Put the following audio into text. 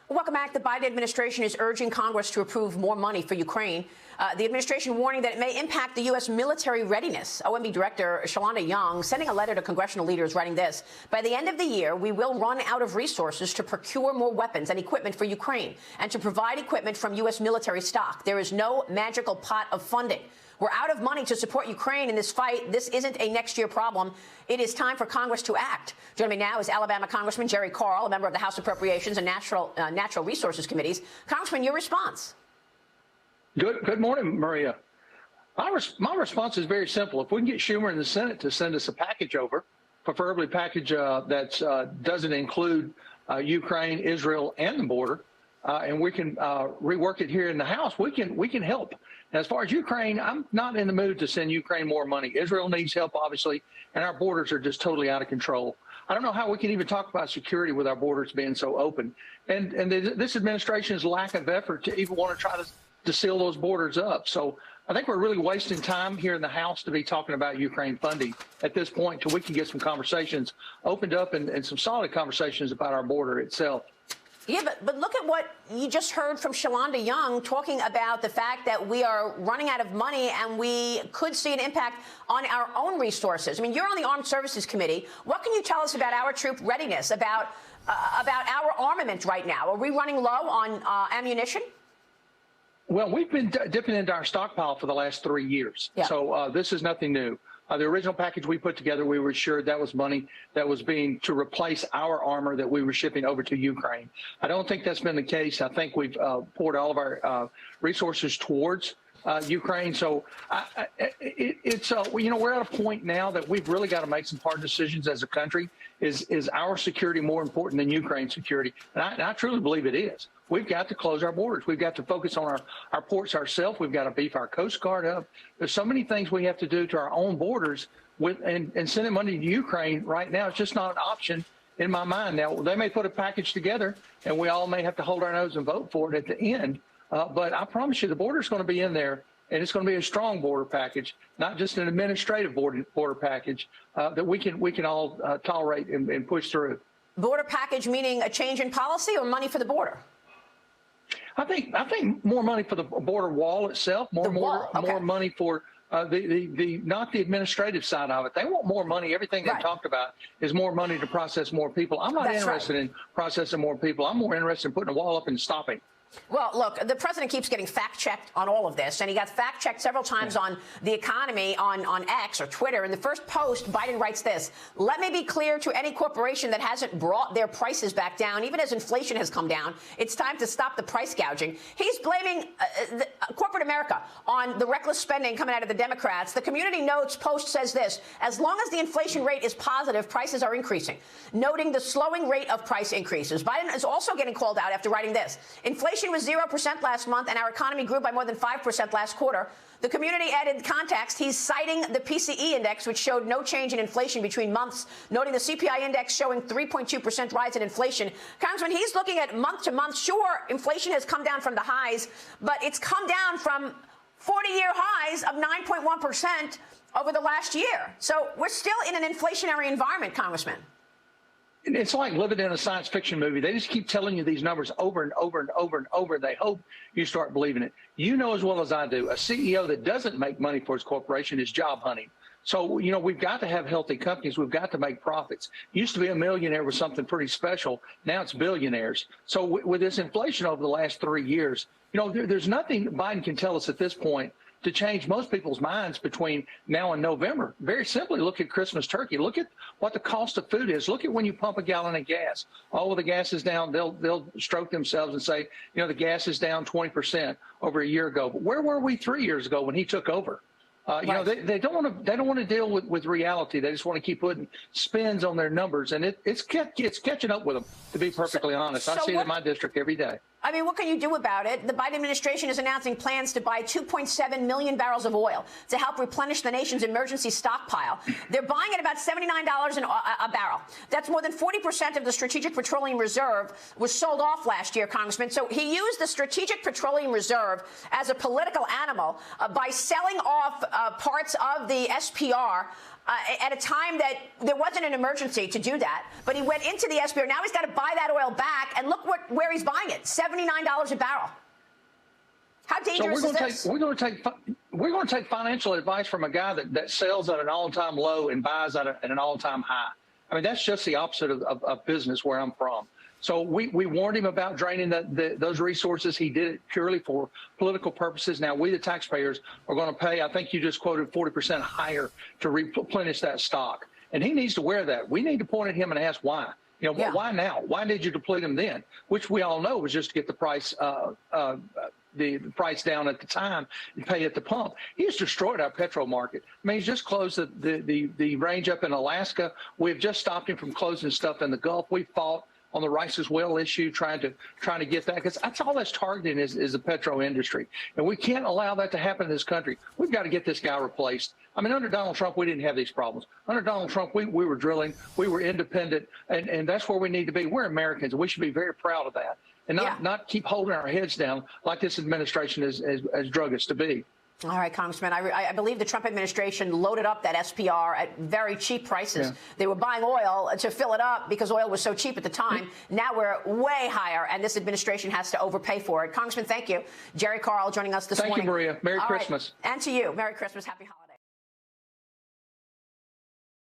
Welcome back. The Biden administration is urging Congress to approve more money for Ukraine. The administration warning that it may impact the U.S. military readiness. OMB Director Shalanda Young sending a letter to congressional leaders writing this. By the end of the year, we will run out of resources to procure more weapons and equipment for Ukraine and to provide equipment from U.S. military stock. There is no magical pot of funding. We're out of money to support Ukraine in this fight. This isn't a next year problem. It is time for Congress to act. Joining me now is Alabama Congressman Jerry Carl, a member of the House Appropriations and Natural Resources Committees. Congressman, your response. Good morning, Maria. My response is very simple. If we can get Schumer in the Senate to send us a package over, preferably a package that doesn't include Ukraine, Israel, and the border, and we can rework it here in the House, we can help. As far as Ukraine, I'm not in the mood to send Ukraine more money. Israel needs help, obviously, and our borders are just totally out of control. I don't know how we can even talk about security with our borders being so open. And this administration's lack of effort to even want to try to seal those borders up. So I think we're really wasting time here in the House to be talking about Ukraine funding at this point till we can get some conversations opened up and some solid conversations about our border itself. Yeah, but look at what you just heard from Shalanda Young talking about the fact that we are running out of money and we could see an impact on our own resources. I mean, you're on the Armed Services Committee. What can you tell us about our troop readiness, about our armament right now? Are we running low on ammunition? Well, we've been dipping into our stockpile for the last 3 years. Yeah. So this is nothing new. The original package we put together, we were assured that was money that was being to replace our armor that we were shipping over to Ukraine. I don't think that's been the case. I think we've poured all of our resources towards Ukraine. So we're at a point now that we've really got to make some hard decisions as a country. Is our security more important than Ukraine's security? And I truly believe it is. We've got to close our borders. We've got to focus on our ports ourselves. We've got to beef our Coast Guard up. There's so many things we have to do to our own borders and sending money to Ukraine right now. It's just not an option in my mind. Now, they may put a package together and we all may have to hold our nose and vote for it at the end. But I promise you the border's going to be in there, and it's going to be a strong border package, not just an administrative border package that we can all tolerate and push through. Border package meaning a change in policy or money for the border? I think more money for the border wall itself, more money for not the administrative side of it. They want more money. Everything they talked about is more money to process more people. I'm not interested in processing more people. I'm more interested in putting a wall up and stopping. Well, look, the president keeps getting fact-checked on all of this, and he got fact-checked several times on the economy on X or Twitter. In the first post, Biden writes this: "Let me be clear to any corporation that hasn't brought their prices back down, even as inflation has come down, it's time to stop the price gouging." He's blaming corporate America on the reckless spending coming out of the Democrats. The Community Notes post says this: "As long as the inflation rate is positive, prices are increasing," noting the slowing rate of price increases. Biden is also getting called out after writing this: "Inflation was 0% last month, and our economy grew by more than 5% last quarter." The Community added context. He's citing the PCE index, which showed no change in inflation between months, noting the CPI index showing 3.2% rise in inflation. Congressman, he's looking at month to month. Sure, inflation has come down from the highs, but it's come down from 40-year highs of 9.1% over the last year. So we're still in an inflationary environment, Congressman. It's like living in a science fiction movie. They just keep telling you these numbers over and over and over and over. They hope you start believing it. You know as well as I do, a CEO that doesn't make money for his corporation is job hunting. So, we've got to have healthy companies. We've got to make profits. Used to be a millionaire was something pretty special. Now it's billionaires. So with this inflation over the last 3 years, there's nothing Biden can tell us at this point to change most people's minds between now and November. Very simply, look at Christmas turkey. Look at what the cost of food is. Look at when you pump a gallon of gas. All of the gas is down. They'll stroke themselves and say, the gas is down 20% over a year ago. But where were we 3 years ago when he took over? They don't want to deal with reality. They just want to keep putting spins on their numbers, and it's catching up with them. To be perfectly honest, I see it in my district every day. I mean, what can you do about it? The Biden administration is announcing plans to buy 2.7 million barrels of oil to help replenish the nation's emergency stockpile. They're buying at about $79 a barrel. That's more than 40% of the Strategic Petroleum Reserve was sold off last year, Congressman. So he used the Strategic Petroleum Reserve as a political animal by selling off parts of the SPR at a time that there wasn't an emergency to do that. But he went into the SPR. Now he's got to buy that oil back, and look where he's buying it, $79 a barrel. How dangerous is this? We're going to take financial advice from a guy that sells at an all-time low and buys at an all-time high. I mean, that's just the opposite of business where I'm from. So we warned him about draining those resources. He did it purely for political purposes. Now we, the taxpayers, are going to pay, I think you just quoted 40% higher to replenish that stock. And he needs to wear that. We need to point at him and ask why. You know, why now? Why did you deplete him then? Which we all know was just to get the price the price down at the time and pay at the pump. He's destroyed our petrol market. I mean, he's just closed the range up in Alaska. We've just stopped him from closing stuff in the Gulf. We fought on the rice as well issue, trying to get that, because that's all that's targeting is the petro industry. And we can't allow that to happen in this country. We've got to get this guy replaced. I mean, under Donald Trump, we didn't have these problems. Under Donald Trump, we were drilling, we were independent, and that's where we need to be. We're Americans, and we should be very proud of that, and not keep holding our heads down like this administration has drug us to be. All right, Congressman, I believe the Trump administration loaded up that SPR at very cheap prices. Yeah. They were buying oil to fill it up because oil was so cheap at the time. Now we're way higher, and this administration has to overpay for it. Congressman, thank you. Jerry Carl joining us this morning. Thank you, Maria. Merry Christmas. Right. And to you. Merry Christmas. Happy holidays.